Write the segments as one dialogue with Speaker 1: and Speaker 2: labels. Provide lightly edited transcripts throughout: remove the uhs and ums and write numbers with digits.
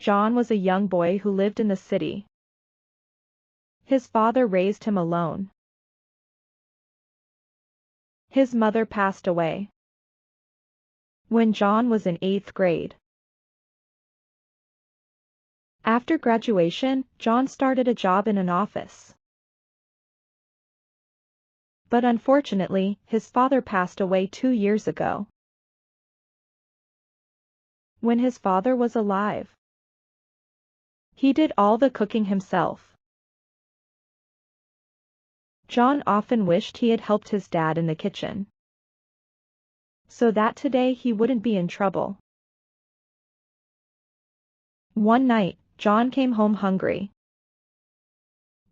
Speaker 1: John was a young boy who lived in the city. His father raised him alone. His mother passed away when John was in 8th grade. After graduation, John started a job in an office. But unfortunately, his father passed away 2 years ago. When his father was alive, he did all the cooking himself. John often wished he had helped his dad in the kitchen, so that today he wouldn't be in trouble. One night, John came home hungry.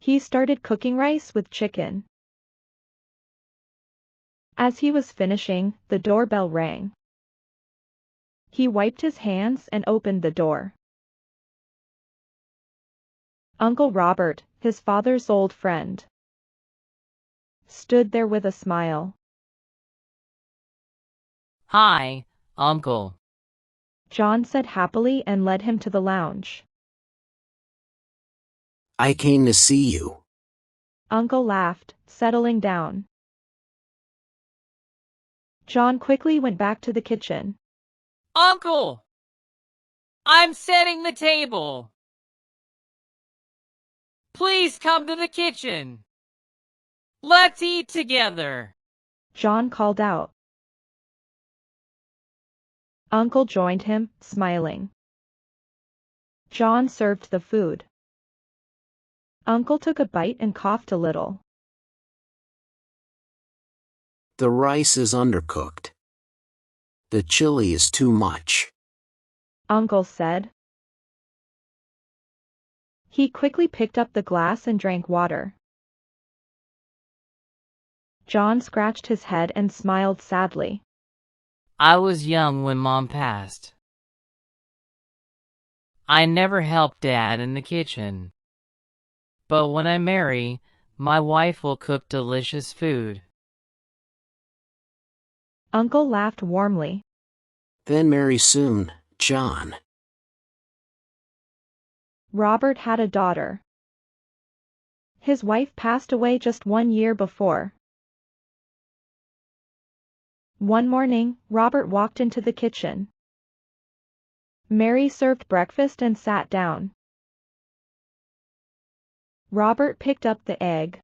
Speaker 1: He started cooking rice with chicken. As he was finishing, the doorbell rang. He wiped his hands and opened the door. Uncle Robert, his father's old friend, stood there with a smile.
Speaker 2: "Hi, Uncle,"
Speaker 1: John said happily and led him to the lounge.
Speaker 3: "I came to see you."
Speaker 1: Uncle laughed, settling down. John quickly went back to the kitchen.
Speaker 2: "Uncle, I'm setting the table. Please come to the kitchen. Let's eat together."
Speaker 1: John called out. Uncle joined him, smiling. John served the food. Uncle took a bite and coughed a little.
Speaker 3: "The rice is undercooked. The chili is too much,"
Speaker 1: Uncle said. He quickly picked up the glass and drank water. John scratched his head and smiled sadly.
Speaker 2: "I was young when Mom passed. I never helped Dad in the kitchen. But when I marry, my wife will cook delicious food."
Speaker 1: Uncle laughed warmly.
Speaker 3: "Then marry soon, John."
Speaker 1: Robert had a daughter. His wife passed away just 1 year before. One morning, Robert walked into the kitchen. Mary served breakfast and sat down. Robert picked up the egg,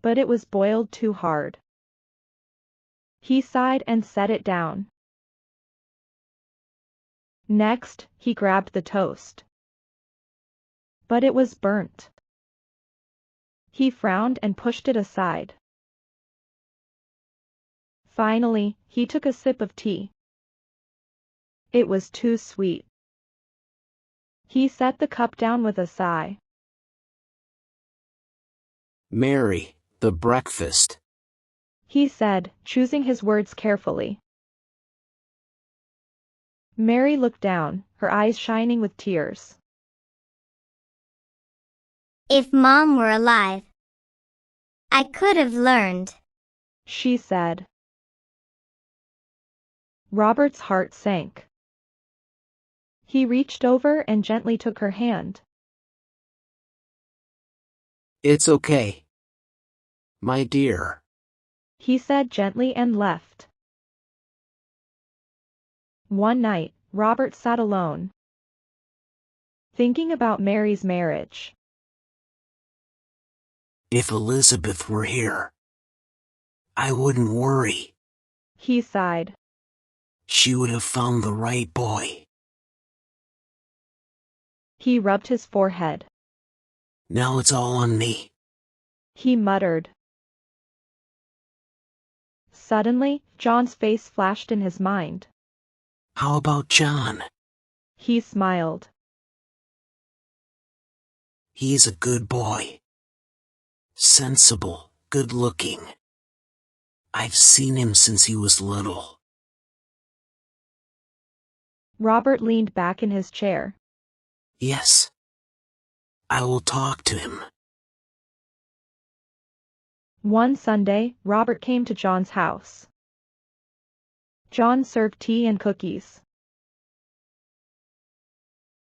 Speaker 1: but it was boiled too hard. He sighed and set it down. Next, he grabbed the toast, but it was burnt. He frowned and pushed it aside. Finally, he took a sip of tea. It was too sweet. He set the cup down with a sigh.
Speaker 3: "Mary, the breakfast."
Speaker 1: He said, choosing his words carefully. Mary looked down, her eyes shining with tears.
Speaker 4: "If Mom were alive, I could have learned,"
Speaker 1: she said. Robert's heart sank. He reached over and gently took her hand.
Speaker 3: "It's okay, my dear,"
Speaker 1: he said gently and left. One night, Robert sat alone, thinking about Mary's marriage.
Speaker 3: "If Elizabeth were here, I wouldn't worry.
Speaker 1: He sighed.
Speaker 3: She would have found the right boy."
Speaker 1: He rubbed his forehead.
Speaker 3: "Now it's all on me."
Speaker 1: He muttered. Suddenly, John's face flashed in his mind.
Speaker 3: "How about John?
Speaker 1: He smiled.
Speaker 3: He's a good boy. Sensible, good-looking. I've seen him since he was little."
Speaker 1: Robert leaned back in his chair.
Speaker 3: "Yes, I will talk to him."
Speaker 1: One Sunday, Robert came to John's house. John served tea and cookies.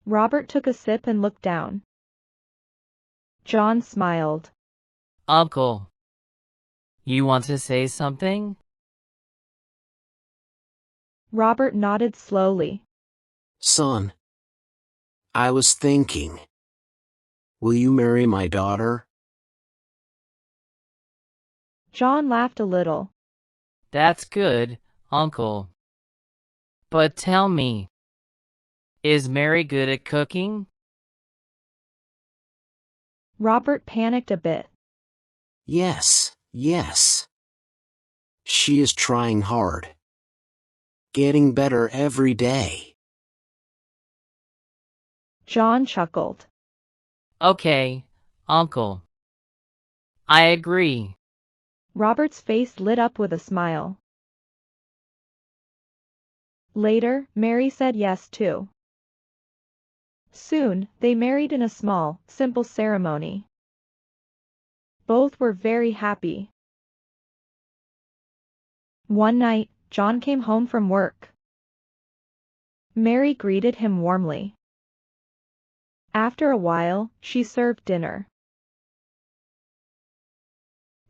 Speaker 1: Robert took a sip and looked down. John smiled.
Speaker 2: Uncle, you want to say something?
Speaker 1: Robert nodded slowly.
Speaker 3: Son, I was thinking, will you marry my daughter?
Speaker 1: John laughed a little.
Speaker 2: That's good, Uncle. But tell me, is Mary good at cooking?
Speaker 1: Robert panicked a bit.
Speaker 3: Yes, yes. She is trying hard. Getting better every day.
Speaker 1: John chuckled.
Speaker 2: Okay, Uncle. I agree.
Speaker 1: Robert's face lit up with a smile. Later, Mary said yes too. Soon, they married in a small, simple ceremony. Both were very happy. One night, John came home from work. Mary greeted him warmly. After a while, she served dinner.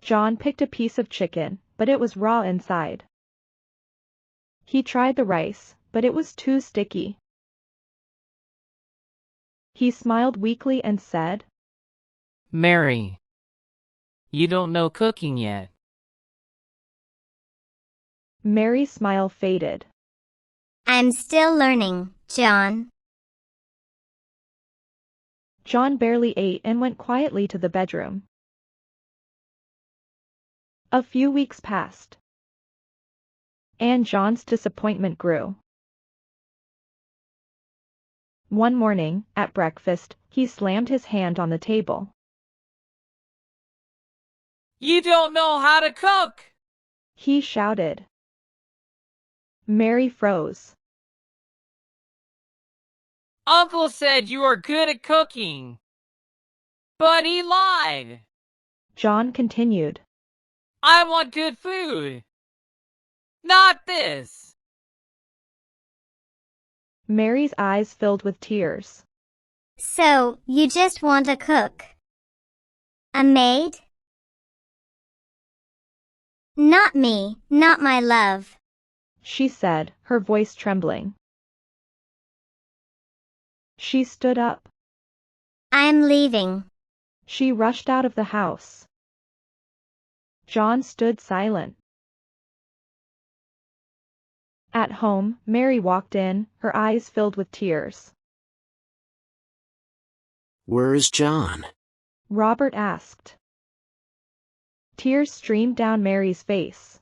Speaker 1: John picked a piece of chicken, but it was raw inside. He tried the rice, but it was too sticky. He smiled weakly and said,
Speaker 2: Mary, you don't know cooking yet.
Speaker 1: Mary's smile faded.
Speaker 4: I'm still learning, John.
Speaker 1: John barely ate and went quietly to the bedroom. A few weeks passed, and John's disappointment grew. One morning, at breakfast, he slammed his hand on the table.
Speaker 2: You don't know how to cook!
Speaker 1: He shouted. Mary froze.
Speaker 2: Uncle said you are good at cooking. But he lied.
Speaker 1: John continued.
Speaker 2: I want good food. Not this.
Speaker 1: Mary's eyes filled with tears.
Speaker 4: So, you just want a cook? A maid? Not me, not my love.
Speaker 1: She said, her voice trembling. She stood up.
Speaker 4: I'm leaving.
Speaker 1: She rushed out of the house. John stood silent. At home, Mary walked in, her eyes filled with tears.
Speaker 3: Where is John?
Speaker 1: Robert asked. Tears streamed down Mary's face.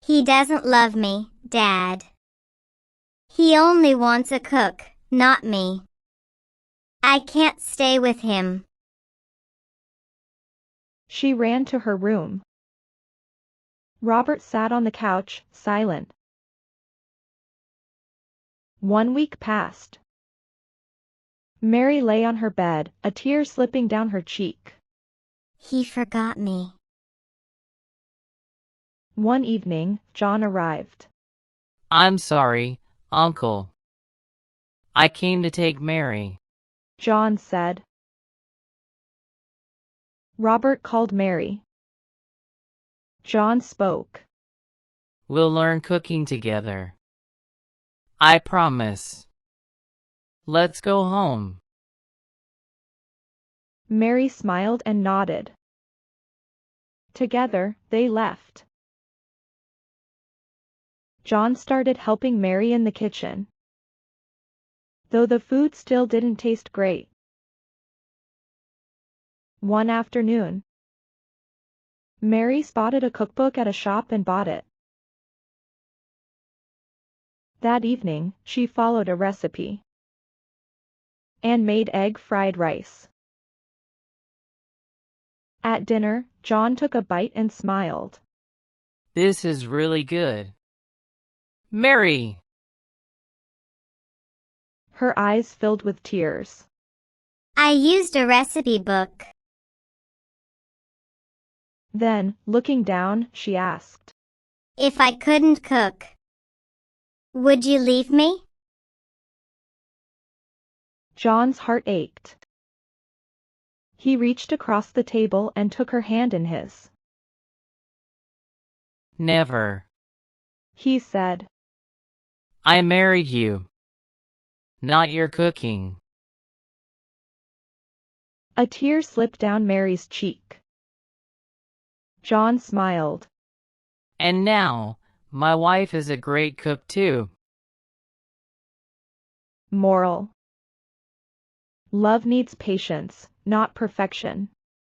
Speaker 4: He doesn't love me, Dad. He only wants a cook, not me. I can't stay with him.
Speaker 1: She ran to her room. Robert sat on the couch, silent. 1 week passed. Mary lay on her bed, a tear slipping down her cheek.
Speaker 4: He forgot me.
Speaker 1: One evening, John arrived.
Speaker 2: I'm sorry, Uncle. I came to take Mary.
Speaker 1: John said. Robert called Mary. John spoke.
Speaker 2: We'll learn cooking together. I promise. Let's go home.
Speaker 1: Mary smiled and nodded. Together, they left. John started helping Mary in the kitchen, though the food still didn't taste great. One afternoon, Mary spotted a cookbook at a shop and bought it. That evening, she followed a recipe and made egg fried rice. At dinner, John took a bite and smiled.
Speaker 2: This is really good. Mary!
Speaker 1: Her eyes filled with tears.
Speaker 4: I used a recipe book.
Speaker 1: Then, looking down, she asked,
Speaker 4: If I couldn't cook, would you leave me?
Speaker 1: John's heart ached. He reached across the table and took her hand in his.
Speaker 2: Never.
Speaker 1: He said,
Speaker 2: I married you, not your cooking.
Speaker 1: A tear slipped down Mary's cheek. John smiled.
Speaker 2: And now, my wife is a great cook too.
Speaker 1: Moral: love needs patience, not perfection.